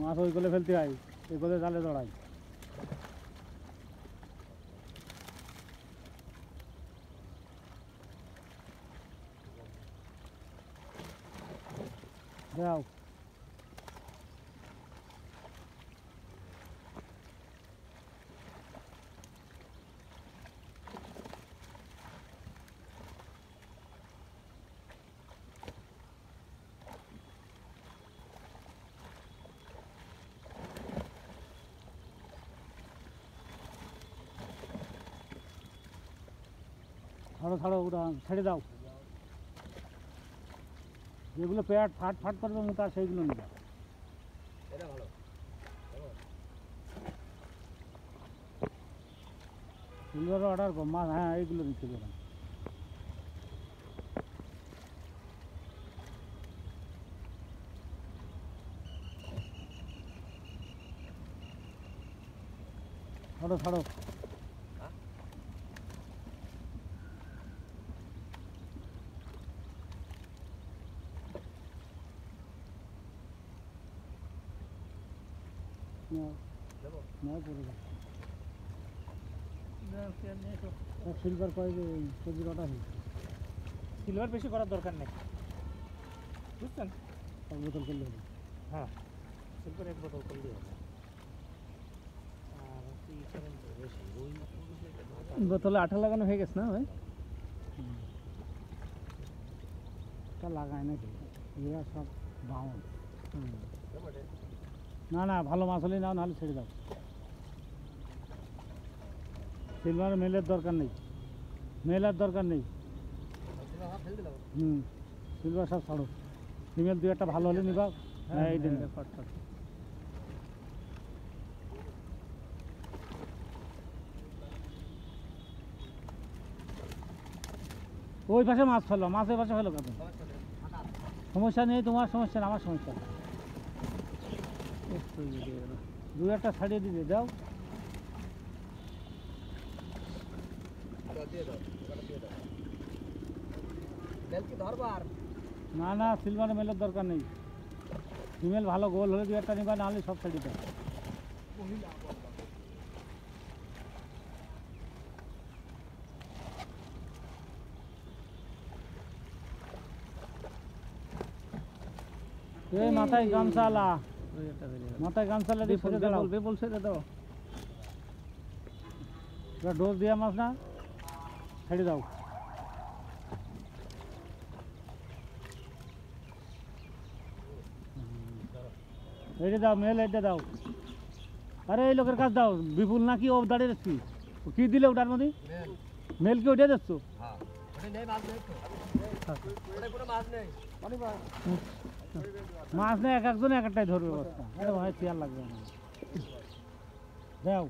মাছ ওই কোলে ফেলতে হয়, এই কোলে জালে জড়াই। যাও ছাড়ো ছাড়ো, ওটা ছেড়ে দাও। যেগুলো পেট ফাট ফাট করবে মোটা সেইগুলো নিবে। সিলভার অর্ডার কর মাছ, হ্যাঁ এইগুলো নিচ্ছে বলেন। ছাড়ো ছাড়ো, সিলভার কয়েছে কেজি কটা হয়েছে। সিলভার বেশি করার দরকার নেই, বুঝছেন? এক বোতল করলে হবে। হ্যাঁ, সিলভার এক বোতল করলেই হবে। আর হচ্ছে ই করেন তো বেশি, ওই বোতলে আঠা লাগানো হয়ে গেছে না ভাই? তা লাগায় নাকি এরা সব বাউন। না না, ভালো মাছ হলেই নাও, নাহলে ছেড়ে দাও। সিলভার মেলের দরকার নেই, মেলার দরকার নেই। সিলভার সব ছাড়ো, ফিমেল দু একটা ভালো হলে নিবা। হ্যাঁ এই দিন ওই পাশে মাছ ফেলো, মাছের পাশে ফেলো কেন? সমস্যা নেই তোমার, সমস্যা না আমার সমস্যা। দু একটা ছাড়িয়ে দিবে দাও। না না, সিলভার মেলের দরকার নেই। ফিমেল ভালো গোল হলে দু একটা নিবা, নাহলে সব ছাড়িয়ে দাও। এই মাথায় গামছালা, মাথায় গামছালা দিয়ে ছেড়ে দাও, বেপল ছেড়ে দাও। ডোজ দিয়া মাছ না, ছেড়ে দাও। এইটা দাও, মেল এইটা দাও। আরে এই লোকের কাছে দাও, বিপুল নাকি ও দাঁড়িয়ে যাচ্ছি, কি দিলে ওটার মধ্যে? মেল কি ওইটা যাচ্ছ? মাছ নেই, এক একজনে এক একটাই ধরবে বস্তা। আরে ভাই খেয়াল লাগবে না, দাও।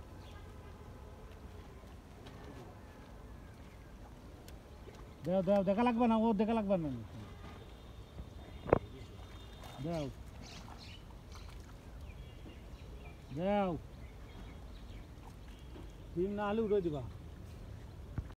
দাও দাও, দেখা লাগবে না, ও দেখা লাগবে না, দাও দাও। ডিম না হলে উড়ে দিবা।